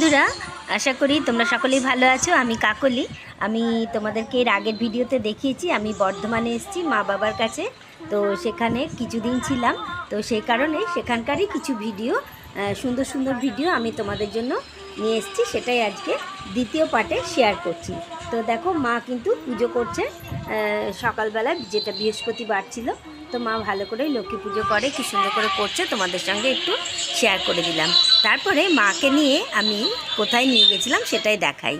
বন্ধুরা, আশা করি তোমরা সকলেই ভালো আছো। আমি কাকলি। আমি তোমাদেরকে এর আগের ভিডিওতে দেখিয়েছি আমি বর্ধমানে এসেছি মা বাবার কাছে। তো সেখানে কিছুদিন ছিলাম, তো সেই কারণে সেখানকারই কিছু ভিডিও, সুন্দর সুন্দর ভিডিও আমি তোমাদের জন্য নিয়ে এসেছি। সেটাই আজকে দ্বিতীয় পার্টে শেয়ার করছি। তো দেখো, মা কিন্তু পুজো করছে সকালবেলা, যেটা বৃহস্পতিবার ছিল। তো মা ভালো করেই লক্ষ্মী পুজো করে, কি সুন্দর করে করছে, তোমাদের সঙ্গে একটু শেয়ার করে দিলাম। তারপরে মাকে নিয়ে আমি কোথায় নিয়ে গেছিলাম সেটাই দেখাই।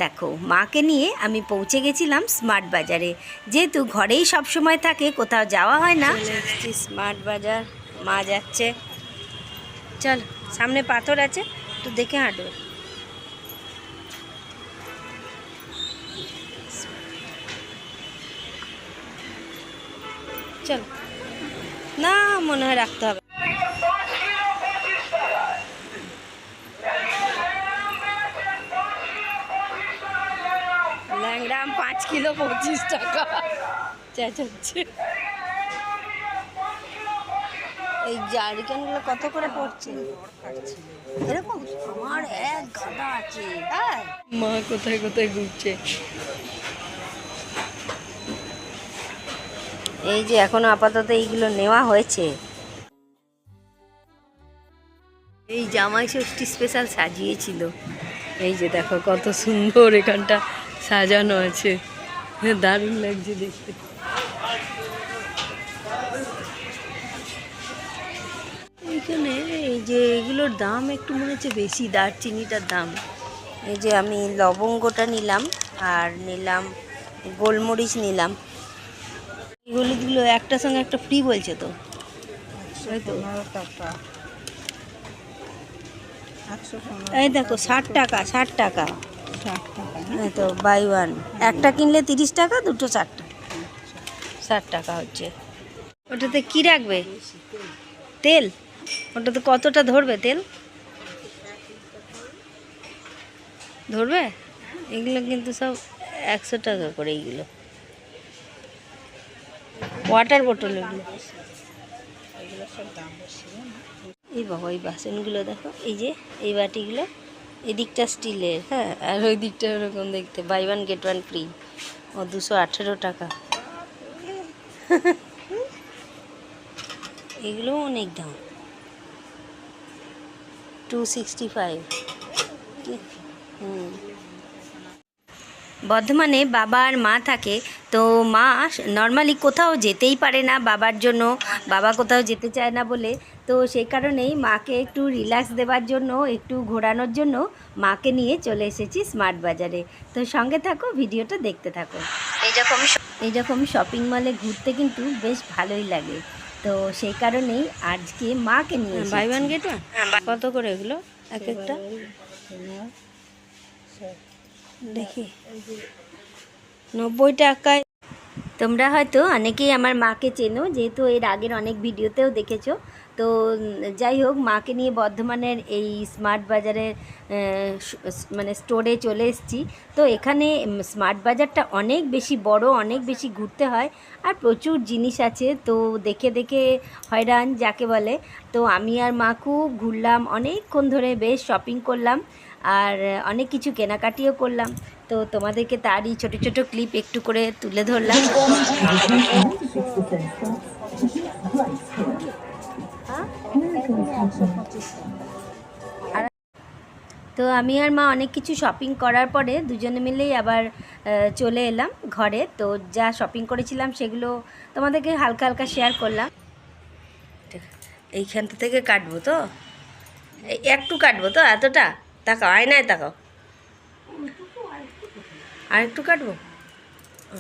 দেখো, মাকে নিয়ে আমি পৌঁছে গেছিলাম স্মার্ট বাজারে। যেহেতু ঘরেই সব সময় থাকে, কোথাও যাওয়া হয় না। স্মার্ট বাজার, মা যাচ্ছে। চল, সামনে পাথর আছে, একটু দেখে হাঁটো। চল, না মনে হয় রাখতে হবে। ল্যাংড়াম 5 কিলো 25 টাকা চেঁচাচ্ছে। এই জারিকানগুলো কত করে পড়ছে? এরকম আমার এক গাদা আছে। মা কোথায় কোথায় ঘুরছে। এই যে এখনো আপাতত এইগুলো নেওয়া হয়েছে। এই জামাই ষষ্ঠী স্পেশাল সাজিয়েছিল। এই যে দেখো কত সুন্দর এখানটা সাজানো আছে, দারুণ লাগছে দেখতে। এইখানে এই যে এগুলোর দাম একটু মনে হচ্ছে বেশি, দারচিনিটার দাম। এই যে আমি লবঙ্গটা নিলাম, আর নিলাম গোলমরিচ নিলাম। এগুলো একটার সঙ্গে একটা ফ্রি বলছে তো। এই দেখো 60 টাকা, 60 টাকা। এই তো বাই ওয়ান, একটা কিনলে 30 টাকা, দুটো 60 টাকা, 60 টাকা হচ্ছে। ওটাতে কি রাখবে? তেল? ওটাতে কতটা ধরবে তেল? ধরবে? এগুলো কিন্তু সব 100 টাকা করে। এইগুলো ওয়াটার বোতল। এগুলো এই বাবা, এই বাসনগুলো দেখো, এই যে এই বাটিগুলো, এদিকটা স্টিলের, হ্যাঁ, আর ওই দিকটা ওরকম দেখতে, buy one get one free. ও 218 টাকা। এগুলো অনেক দাম, 265। বর্ধমানে বাবা আর মা থাকে। তো মা নর্মালি কোথাও যেতেই পারে না বাবার জন্য, বাবা কোথাও যেতে চায় না বলে। তো সেই কারণেই মাকে একটু রিল্যাক্স দেওয়ার জন্য, একটু ঘোরানোর জন্য মাকে নিয়ে চলে এসেছি স্মার্ট বাজারে। তো সঙ্গে থাকো, ভিডিওটা দেখতে থাকো। এইরকম শপিং মলে ঘুরতে কিন্তু বেশ ভালোই লাগে। তো সেই কারণেই আজকে মাকে নিয়ে বাই ওয়ান গেট ওয়ান। কত করে এগুলো এক একটা? দেখি 90 টাকায়। তোমরা হয়তো অনেকেই আমার মাকে চেনো, যেহেতু এর আগের অনেক ভিডিওতেও দেখেছো। তো যাই হোক, মাকে নিয়ে বর্ধমানের এই স্মার্ট বাজারের মানে স্টোরে চলে এসেছি। তো এখানে স্মার্ট বাজারটা অনেক বেশি বড়, অনেক বেশি ঘুরতে হয়, আর প্রচুর জিনিস আছে। তো দেখে দেখে হয়রান যাকে বলে। তো আমি আর মা খুব ঘুরলাম, অনেকক্ষণ ধরে বেশ শপিং করলাম, আর অনেক কিছু কেনাকাটিও করলাম। তো তোমাদেরকে তারই ছোট ছোট ক্লিপ একটু করে তুলে ধরলাম। তো আমি আর মা অনেক কিছু শপিং করার পরে দুজনে মিলেই আবার চলে এলাম ঘরে। তো যা শপিং করেছিলাম সেগুলো তোমাদেরকে হালকা হালকা শেয়ার করলাম। এইখানটা থেকে কাটবো তো, একটু কাটবো তো, এতটা তাকাও, আয়নায় তাকাও, আর একটু কাটবো।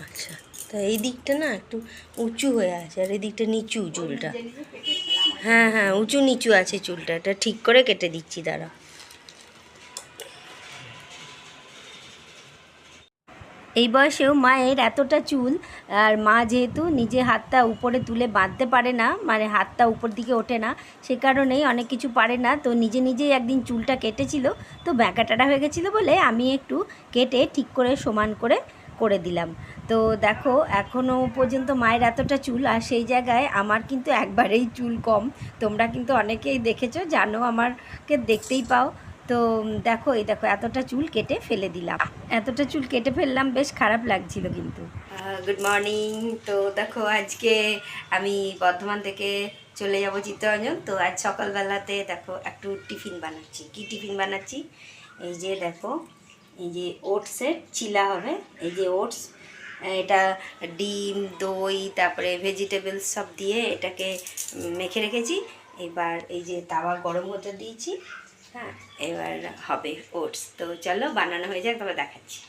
আচ্ছা, তো এই দিকটা না একটু উঁচু হয়ে আছে, আর এই দিকটা নিচু চুলটা। হ্যাঁ হ্যাঁ, উঁচু নিচু আছে চুলটা, এটা ঠিক করে কেটে দিচ্ছি, দাঁড়া। এই বয়সেও মায়ের এতটা চুল, আর মা যেহেতু নিজে হাতটা উপরে তুলে বাঁধতে পারে না, মানে হাতটা উপর দিকে ওঠে না, সে কারণেই অনেক কিছু পারে না। তো নিজে নিজেই একদিন চুলটা কেটেছিল, তো ব্যাঁকাটাটা হয়ে গেছিলো বলে আমি একটু কেটে ঠিক করে সমান করে করে দিলাম। তো দেখো, এখনও পর্যন্ত মায়ের এতটা চুল, আর সেই জায়গায় আমার কিন্তু একবারেই চুল কম। তোমরা কিন্তু অনেকেই দেখেছো, জানো, আমাকে দেখতেই পাও। তো দেখো এই দেখো এতটা চুল কেটে ফেলে দিলাম, এতটা চুল কেটে ফেললাম, বেশ খারাপ লাগছিল কিন্তু। Good morning. তো দেখো আজকে আমি বর্ধমান থেকে চলে যাব চিত্তরঞ্জন। তো আজ সকালবেলাতে দেখো একটু টিফিন বানাচ্ছি। কি টিফিন বানাচ্ছি? এই যে দেখো, এই যে ওটসের চিলা হবে, এই যে ওটস, এটা ডিম, দই, তারপরে ভেজিটেবলস সব দিয়ে এটাকে মেখে রেখেছি। এবার এই যে তাওয়া গরম হতে দিয়েছি, হ্যাঁ, এবার হবে ওটস। তো চলো বানানো হয়ে যাক, তবে দেখাচ্ছি।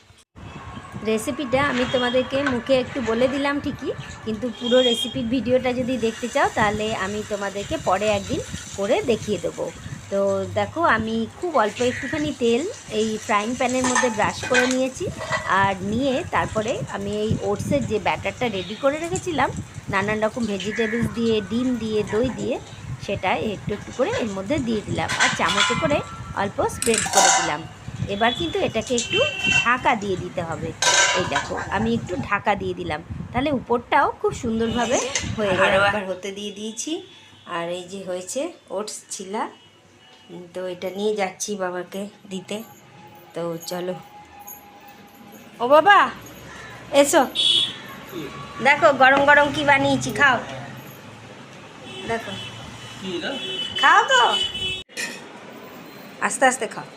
রেসিপিটা আমি তোমাদেরকে মুখে একটু বলে দিলাম ঠিকই, কিন্তু পুরো রেসিপির ভিডিওটা যদি দেখতে চাও তাহলে আমি তোমাদেরকে পরে একদিন করে দেখিয়ে দেবো। তো দেখো আমি খুব অল্প একটুখানি তেল এই ফ্রাইং প্যানের মধ্যে ব্রাশ করে নিয়েছি, আর নিয়ে তারপরে আমি এই ওটসের যে ব্যাটারটা রেডি করে রেখেছিলাম নানান রকম ভেজিটেবলস দিয়ে, ডিম দিয়ে, দই দিয়ে, সেটা একটু একটু করে এর মধ্যে দিয়ে দিলাম, আর চামচে করে অল্প স্প্রেড করে দিলাম। এবার কিন্তু এটাকে একটু ঢাকা দিয়ে দিতে হবে। এই দেখো আমি একটু ঢাকা দিয়ে দিলাম, তাহলে উপরটাও খুব সুন্দরভাবে হয়ে যাবে। একবার হতে দিয়ে দিয়েছি, আর এই যে হয়েছে ওটস ছিলা। তো এটা নিয়ে যাচ্ছি বাবাকে দিতে। তো চলো, ও বাবা এসো, দেখো গরম গরম কি বানিয়েছি, খাও। দেখো খাও, তো আস্তে আস্তে খাও।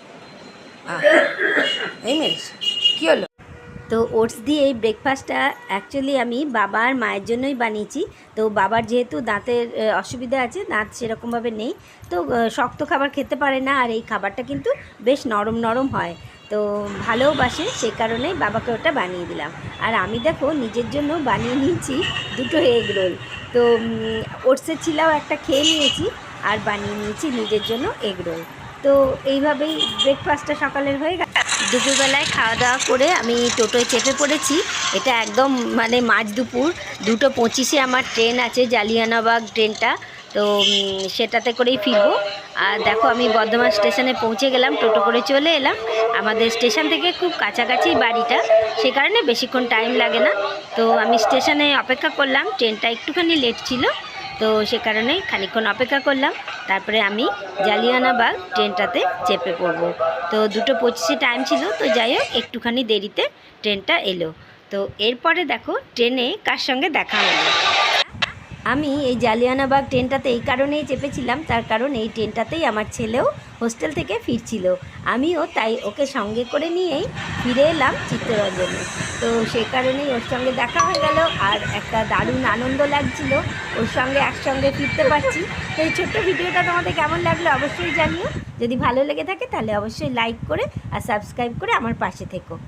এই মেরেছ, কী হলো? তো ওটস দিয়ে এই ব্রেকফাস্টটা অ্যাকচুয়ালি আমি বাবা আর মায়ের জন্যই বানিয়েছি। তো বাবার যেহেতু দাঁতের অসুবিধা আছে, দাঁত সেরকমভাবে নেই, তো শক্ত খাবার খেতে পারে না, আর এই খাবারটা কিন্তু বেশ নরম নরম হয়, তো ভালোবাসে, সেই কারণেই বাবাকে ওটা বানিয়ে দিলাম। আর আমি দেখো নিজের জন্য বানিয়ে নিয়েছি দুটো এগ রোল। তো ওটসের ছিলাও একটা খেয়ে নিয়েছি, আর বানিয়ে নিয়েছি নিজের জন্য এগ রোল। তো এইভাবেই ব্রেকফাস্টটা সকালের হয়ে গেল। দুপুরবেলায় খাওয়া দাওয়া করে আমি টোটোয় চেপে পড়েছি। এটা একদম মানে মাঝ দুপুর 2:25-এ আমার ট্রেন আছে, জালিয়ানবাগ ট্রেনটা। তো সেটাতে করেই ফিরবো। আর দেখো আমি বর্ধমান স্টেশনে পৌঁছে গেলাম, টোটো করে চলে এলাম। আমাদের স্টেশন থেকে খুব কাছাকাছি বাড়িটা, সে কারণে বেশিক্ষণ টাইম লাগে না। তো আমি স্টেশনে অপেক্ষা করলাম, ট্রেনটা একটুখানি লেট ছিল, তো সে কারণেই খানিকক্ষণ অপেক্ষা করলাম। তারপরে আমি জালিয়ানবাগ ট্রেনটাতে চেপে পড়বো। তো 2:25 টাইম ছিল, তো যাই হোক একটুখানি দেরিতে ট্রেনটা এলো। তো এরপরে দেখো ট্রেনে কার সঙ্গে দেখা হলো। আমি এই জালিয়ানবাগ ট্রেনটাতে এই কারণেই চেপেছিলাম, তার কারণ এই ট্রেনটাতেই আমার ছেলেও হোস্টেল থেকে ফিরছিল, আমিও তাই ওকে সঙ্গে করে নিয়েই ফিরে এলাম চিত্তরঞ্জনে। তো সেই কারণেই ওর সঙ্গে দেখা হয়ে গেল, আর একটা দারুণ আনন্দ লাগছিল ওর সঙ্গে একসঙ্গে ফিরতে পারছি। তো এই ছোট্ট ভিডিওটা তোমাদের কেমন লাগলো অবশ্যই জানিও। যদি ভালো লেগে থাকে তাহলে অবশ্যই লাইক করে আর সাবস্ক্রাইব করে আমার পাশে থেকো।